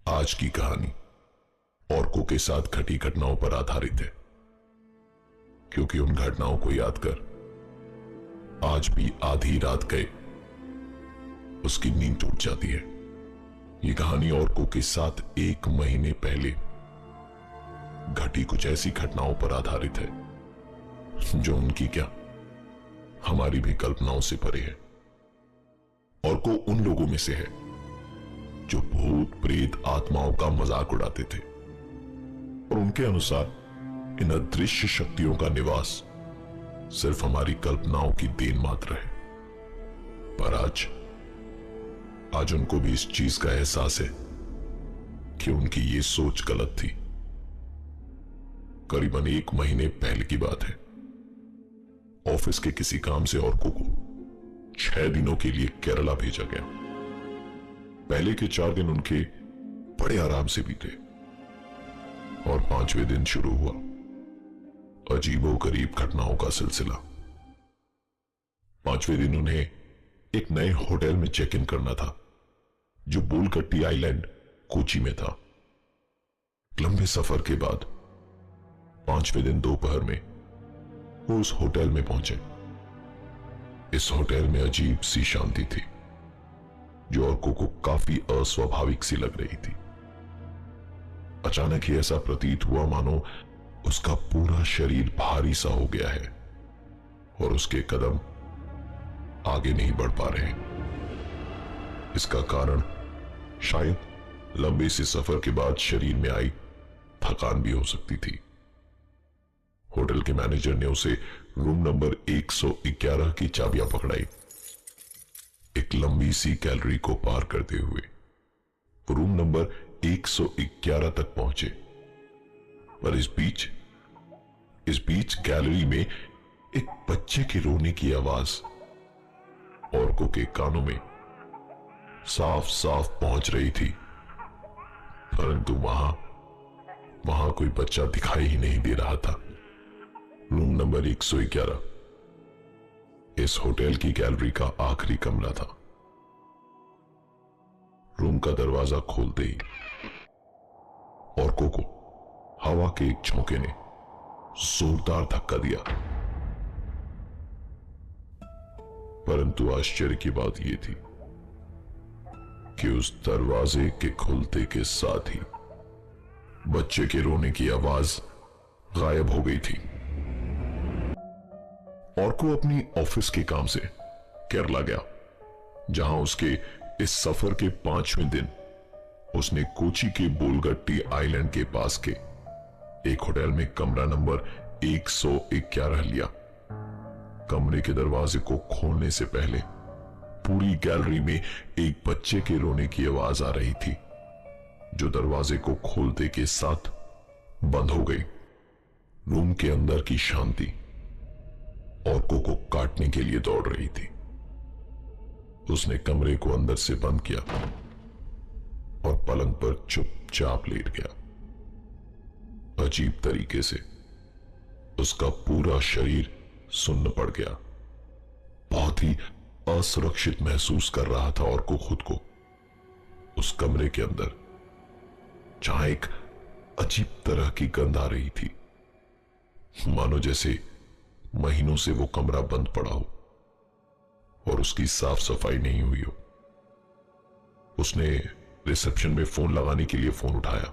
आज की कहानी औरकों के साथ घटी घटनाओं पर आधारित है, क्योंकि उन घटनाओं को याद कर आज भी आधी रात गए उसकी नींद टूट जाती है। ये कहानी औरकों के साथ 1 महीने पहले घटी कुछ ऐसी घटनाओं पर आधारित है जो उनकी क्या, हमारी भी कल्पनाओं से परे है। औरकों उन लोगों में से है जो भूत प्रेत आत्माओं का मजाक उड़ाते थे और उनके अनुसार इन अदृश्य शक्तियों का निवास सिर्फ हमारी कल्पनाओं की देन मात्र है। पर आज उनको भी इस चीज का एहसास है कि उनकी ये सोच गलत थी। करीबन 1 महीने पहले की बात है। ऑफिस के किसी काम से औरकों को 6 दिनों के लिए केरला भेजा गया। पहले के 4 दिन उनके बड़े आराम से बीते और 5वें दिन शुरू हुआ अजीबोगरीब घटनाओं का सिलसिला। 5वें दिन उन्हें एक नए होटल में चेक इन करना था जो बोलगट्टी आइलैंड कोची में था। लंबे सफर के बाद 5वें दिन दोपहर में वो उस होटल में पहुंचे। इस होटल में अजीब सी शांति थी जो औरकों को काफी अस्वाभाविक सी लग रही थी। अचानक ही ऐसा प्रतीत हुआ मानो उसका पूरा शरीर भारी सा हो गया है और उसके कदम आगे नहीं बढ़ पा रहे। इसका कारण शायद लंबे से सफर के बाद शरीर में आई थकान भी हो सकती थी। होटल के मैनेजर ने उसे रूम नंबर 111 की चाबियां पकड़ाई। एक लंबी सी गैलरी को पार करते हुए रूम नंबर 111 तक पहुंचे। पर इस बीच गैलरी में एक बच्चे के रोने की आवाज औरकों के कानों में साफ साफ पहुंच रही थी, परंतु वहां कोई बच्चा दिखाई ही नहीं दे रहा था। रूम नंबर 111 इस होटल की गैलरी का आखिरी कमरा था। रूम का दरवाजा खोलते ही औरकों को हवा के एक झोंके ने जोरदार धक्का दिया। परंतु आश्चर्य की बात यह थी कि उस दरवाजे के खुलते के साथ ही बच्चे के रोने की आवाज गायब हो गई थी। औरकों अपनी ऑफिस के काम से केरला गया, जहां उसके इस सफर के 5वें दिन उसने कोची के बोलगट्टी आइलैंड के पास के एक होटल में कमरा नंबर 111 लिया। कमरे के दरवाजे को खोलने से पहले पूरी गैलरी में एक बच्चे के रोने की आवाज आ रही थी जो दरवाजे को खोलते के साथ बंद हो गई। रूम के अंदर की शांति औरकों को काटने के लिए दौड़ रही थी। उसने कमरे को अंदर से बंद किया और पलंग पर चुपचाप लेट गया। अजीब तरीके से उसका पूरा शरीर सुन्न पड़ गया। बहुत ही असुरक्षित महसूस कर रहा था और को खुद को उस कमरे के अंदर, जहां एक अजीब तरह की गंध आ रही थी, मानो जैसे महीनों से वो कमरा बंद पड़ा हो और उसकी साफ सफाई नहीं हुई हो। उसने रिसेप्शन में फोन लगाने के लिए फोन उठाया,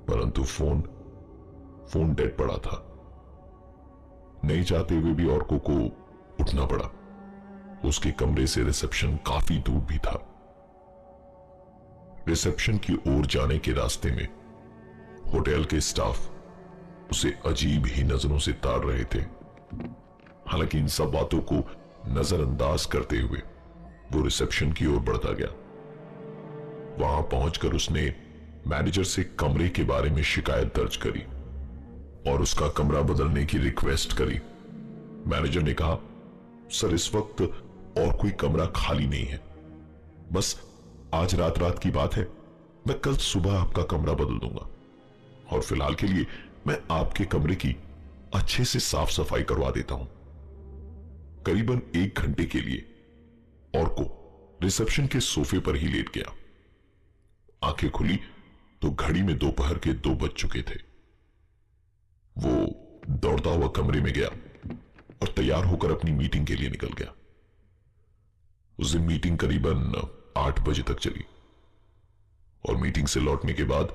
परंतु फोन डेड पड़ा था। नहीं चाहते हुए भी औरकों को उठना पड़ा। उसके कमरे से रिसेप्शन काफी दूर भी था। रिसेप्शन की ओर जाने के रास्ते में होटल के स्टाफ उसे अजीब ही नजरों से ताड़ रहे थे। हालांकि इन सब बातों को नजरअंदाज करते हुए वो रिसेप्शन की ओर बढ़ता गया। वहां पहुंचकर उसने मैनेजर से कमरे के बारे में शिकायत दर्ज करी और उसका कमरा बदलने की रिक्वेस्ट करी। मैनेजर ने कहा, सर इस वक्त और कोई कमरा खाली नहीं है, बस आज रात की बात है, मैं कल सुबह आपका कमरा बदल दूंगा और फिलहाल के लिए मैं आपके कमरे की अच्छे से साफ सफाई करवा देता हूं। करीबन 1 घंटे के लिए और को रिसेप्शन के सोफे पर ही लेट गया। आंखें खुली तो घड़ी में दोपहर के 2 बज चुके थे। वो दौड़ता हुआ कमरे में गया और तैयार होकर अपनी मीटिंग के लिए निकल गया। उस दिन मीटिंग करीबन 8 बजे तक चली और मीटिंग से लौटने के बाद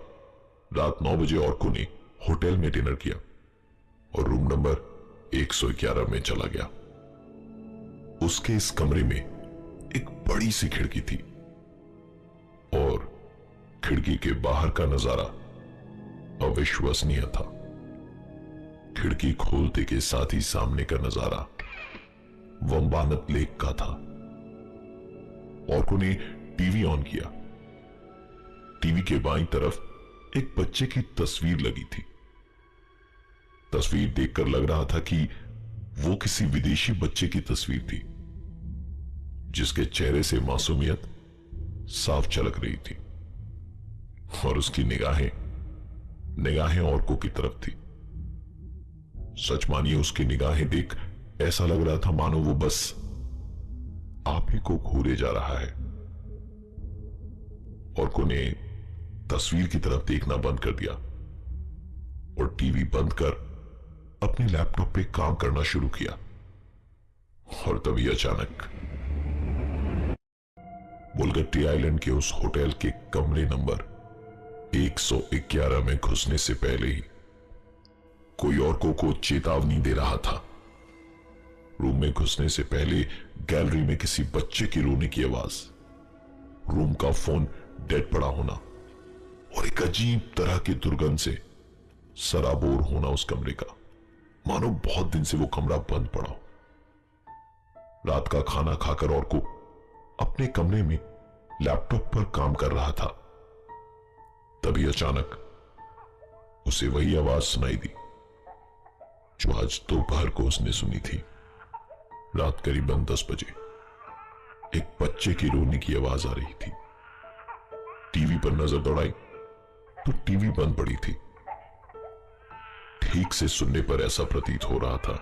रात 9 बजे औरको ने होटल में डिनर किया और रूम नंबर 111 में चला गया। उसके इस कमरे में एक बड़ी सी खिड़की थी और खिड़की के बाहर का नजारा अविश्वसनीय था। खिड़की खोलते के साथ ही सामने का नजारा वंबानत लेक का था। औरको ने टीवी ऑन किया। टीवी के बाईं तरफ एक बच्चे की तस्वीर लगी थी। तस्वीर देखकर लग रहा था कि वो किसी विदेशी बच्चे की तस्वीर थी जिसके चेहरे से मासूमियत साफ झलक रही थी और उसकी निगाहें औरको की तरफ थी। सच मानिए उसकी निगाहें देख ऐसा लग रहा था मानो वो बस आप ही को घूरे जा रहा है। औरको ने तस्वीर की तरफ देखना बंद कर दिया और टीवी बंद कर अपने लैपटॉप पे काम करना शुरू किया। और तभी अचानक बुलगट्टी आइलैंड के उस होटल के कमरे नंबर 111 में घुसने से पहले ही कोई औरकों को चेतावनी दे रहा था। रूम में घुसने से पहले गैलरी में किसी बच्चे की रोने की आवाज, रूम का फोन डेड पड़ा होना और एक अजीब तरह की दुर्गंध से सराबोर होना उस कमरे का, मानो बहुत दिन से वो कमरा बंद पड़ा हो। रात का खाना खाकर औरको अपने कमरे में लैपटॉप पर काम कर रहा था। तभी अचानक उसे वही आवाज सुनाई दी जो आज दोपहर को उसने सुनी थी। रात करीबन 10 बजे एक बच्चे की रोने की आवाज आ रही थी। टीवी पर नजर दौड़ाई तो टीवी बंद पड़ी थी। ठीक से सुनने पर ऐसा प्रतीत हो रहा था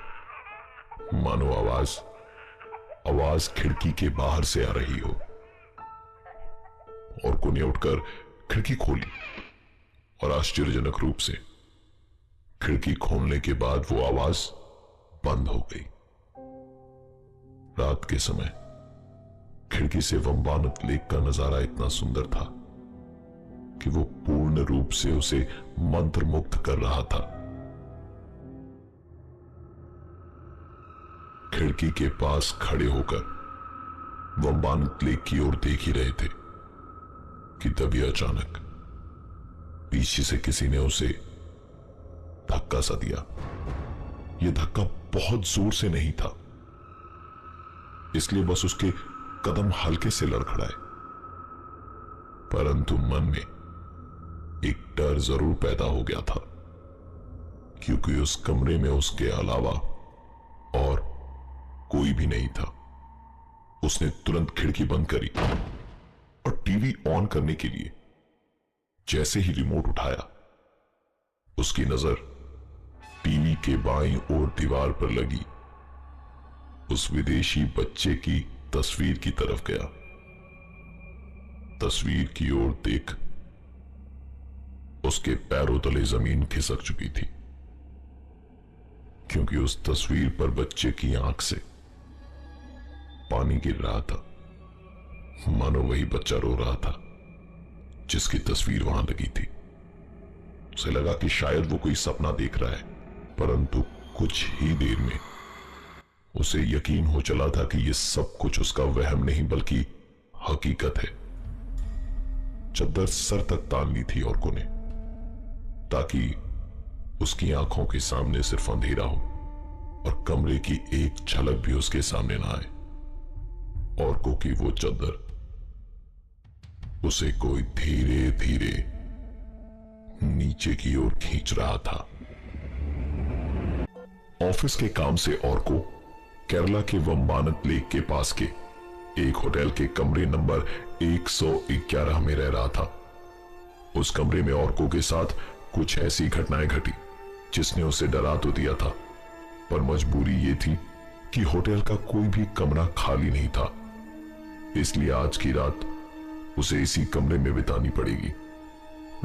मानो आवाज खिड़की के बाहर से आ रही हो। औरको ने उठकर खिड़की खोली और आश्चर्यजनक रूप से खिड़की खोलने के बाद वो आवाज बंद हो गई। रात के समय खिड़की से वंबानत लेक का नजारा इतना सुंदर था कि वो पूर्ण रूप से उसे मंत्रमुग्ध कर रहा था। खिड़की के पास खड़े होकर वंबानत लेक की ओर देख ही रहे थे कि तभी अचानक पीछे से किसी ने उसे धक्का सा दिया। यह धक्का बहुत जोर से नहीं था, इसलिए बस उसके कदम हल्के से लड़खड़ाए, परंतु मन में एक डर जरूर पैदा हो गया था क्योंकि उस कमरे में उसके अलावा और कोई भी नहीं था। उसने तुरंत खिड़की बंद करी और टीवी ऑन करने के लिए जैसे ही रिमोट उठाया, उसकी नजर टीवी के बाईं ओर दीवार पर लगी उस विदेशी बच्चे की तस्वीर की तरफ गया। तस्वीर की ओर देख उसके पैरों तले जमीन खिसक चुकी थी क्योंकि उस तस्वीर पर बच्चे की आंख से पानी गिर रहा था, मानो वही बच्चा रो रहा था जिसकी तस्वीर वहां लगी थी। उसे लगा कि शायद वो कोई सपना देख रहा है, परंतु कुछ ही देर में उसे यकीन हो चला था कि यह सब कुछ उसका वहम नहीं बल्कि हकीकत है। चद्दर सर तक तान ली थी औरको ने ताकि उसकी आंखों के सामने सिर्फ अंधेरा हो और कमरे की एक झलक भी उसके सामने ना आए। औरको की वो चद्दर उसे कोई धीरे धीरे नीचे की ओर खींच रहा था। ऑफिस के काम से औरको केरला के वंबानत लेक के पास के एक होटल के कमरे नंबर 111 में रह रहा था। उस कमरे में औरको के साथ कुछ ऐसी घटनाएं घटी जिसने उसे डरा तो दिया था, पर मजबूरी यह थी कि होटल का कोई भी कमरा खाली नहीं था, इसलिए आज की रात उसे इसी कमरे में बितानी पड़ेगी।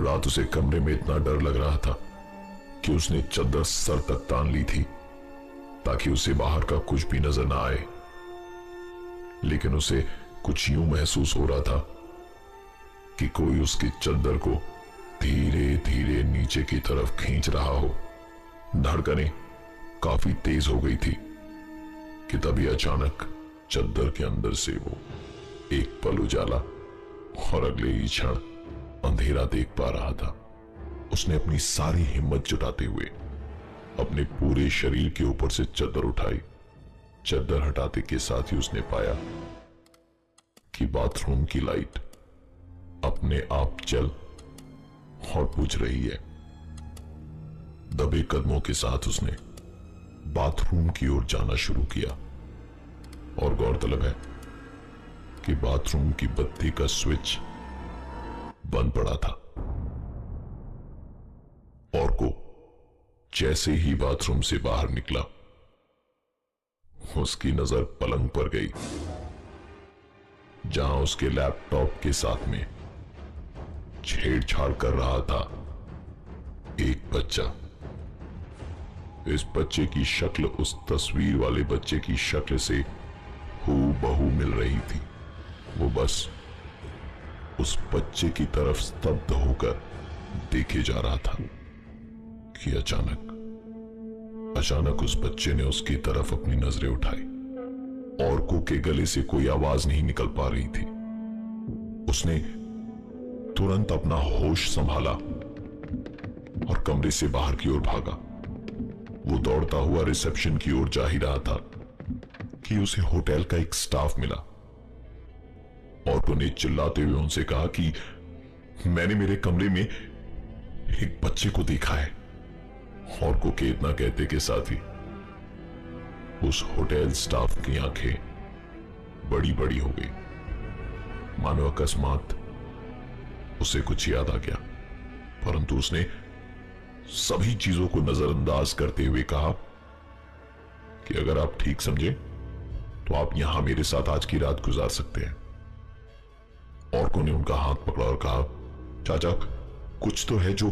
रात उसे कमरे में इतना डर लग रहा था कि उसने चद्दर सर तक तान ली थी ताकि उसे बाहर का कुछ भी नजर ना आए। लेकिन उसे कुछ यूं महसूस हो रहा था कि कोई उसकी चद्दर को धीरे धीरे नीचे की तरफ खींच रहा हो। धड़कनें काफी तेज हो गई थी कि तभी अचानक चद्दर के अंदर से वो एक पल उजाला और अगले ही क्षण अंधेरा देख पा रहा था। उसने अपनी सारी हिम्मत जुटाते हुए अपने पूरे शरीर के ऊपर से चद्दर उठाई। चद्दर हटाते के साथ ही उसने पाया कि बाथरूम की लाइट अपने आप जल और बुझ रही है। दबे कदमों के साथ उसने बाथरूम की ओर जाना शुरू किया और गौरतलब है कि बाथरूम की बत्ती का स्विच बंद पड़ा था। और को जैसे ही बाथरूम से बाहर निकला, उसकी नजर पलंग पर गई जहां उसके लैपटॉप के साथ में छेड़छाड़ कर रहा था एक बच्चा। इस बच्चे की शक्ल उस तस्वीर वाले बच्चे की शक्ल से हूबहू मिल रही थी। वो बस उस बच्चे की तरफ स्तब्ध होकर देखे जा रहा था कि अचानक उस बच्चे ने उसकी तरफ अपनी नजरें उठाई। औरको के गले से कोई आवाज नहीं निकल पा रही थी। उसने तुरंत अपना होश संभाला और कमरे से बाहर की ओर भागा। वो दौड़ता हुआ रिसेप्शन की ओर जा ही रहा था कि उसे होटल का एक स्टाफ मिला। औरतों ने चिल्लाते हुए उनसे कहा कि मैंने मेरे कमरे में एक बच्चे को देखा है। औरतों के इतना कहते के साथ ही उस होटल स्टाफ की आंखें बड़ी बड़ी हो गई, मानो अकस्मात उसे कुछ याद आ गया। परंतु उसने सभी चीजों को नजरअंदाज करते हुए कहा कि अगर आप ठीक समझे तो आप यहां मेरे साथ आज की रात गुजार सकते हैं। औरतों ने उनका हाथ पकड़ा और कहा, चाचा कुछ तो है जो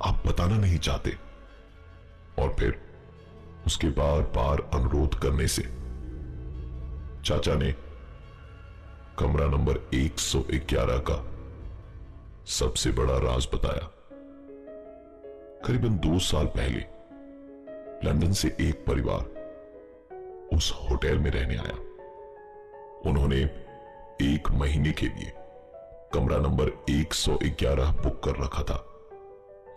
आप बताना नहीं चाहते। और फिर उसके बार बार अनुरोध करने से चाचा ने कमरा नंबर 111 का सबसे बड़ा राज बताया। करीबन 2 साल पहले लंदन से एक परिवार उस होटल में रहने आया। उन्होंने 1 महीने के लिए कमरा नंबर 111 बुक कर रखा था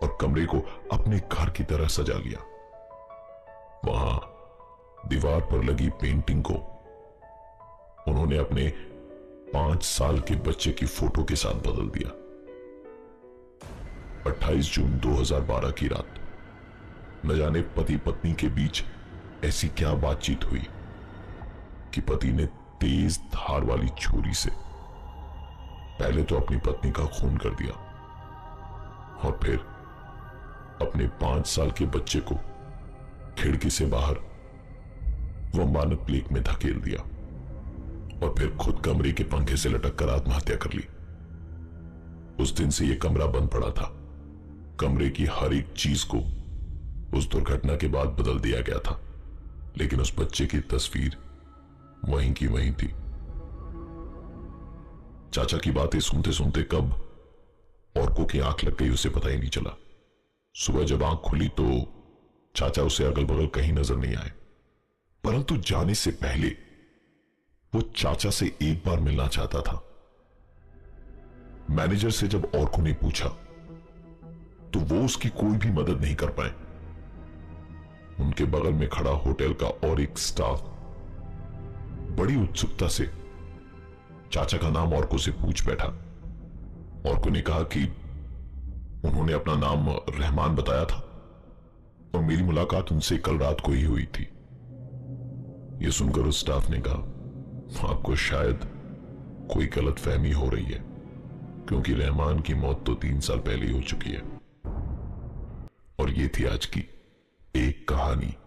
और कमरे को अपने घर की तरह सजा लिया। वहां दीवार पर लगी पेंटिंग को उन्होंने अपने 5 साल के बच्चे की फोटो के साथ बदल दिया। 28 जून 2012 की रात न जाने पति पत्नी के बीच ऐसी क्या बातचीत हुई कि पति ने तेज धार वाली छुरी से पहले तो अपनी पत्नी का खून कर दिया और फिर अपने 5 साल के बच्चे को खिड़की से बाहर वंबानक लेक में धकेल दिया और फिर खुद कमरे के पंखे से लटक कर आत्महत्या कर ली। उस दिन से यह कमरा बंद पड़ा था। कमरे की हर एक चीज को उस दुर्घटना के बाद बदल दिया गया था, लेकिन उस बच्चे की तस्वीर वहीं की वहीं थी। चाचा की बातें सुनते सुनते कब औरकों की आंख लग गई उसे पता ही नहीं चला। सुबह जब आंख खुली तो चाचा उसे अगल बगल कहीं नजर नहीं आए, परंतु जाने से पहले वो चाचा से एक बार मिलना चाहता था। मैनेजर से जब औरकों ने पूछा तो वो उसकी कोई भी मदद नहीं कर पाए। उनके बगल में खड़ा होटल का और एक स्टाफ बड़ी उत्सुकता से चाचा का नाम औरकों से पूछ बैठा। औरकों ने कहा कि उन्होंने अपना नाम रहमान बताया था और मेरी मुलाकात उनसे कल रात को ही हुई थी। यह सुनकर उस स्टाफ ने कहा, आपको शायद कोई गलतफहमी हो रही है, क्योंकि रहमान की मौत तो 3 साल पहले ही हो चुकी है। और ये थी आज की एक कहानी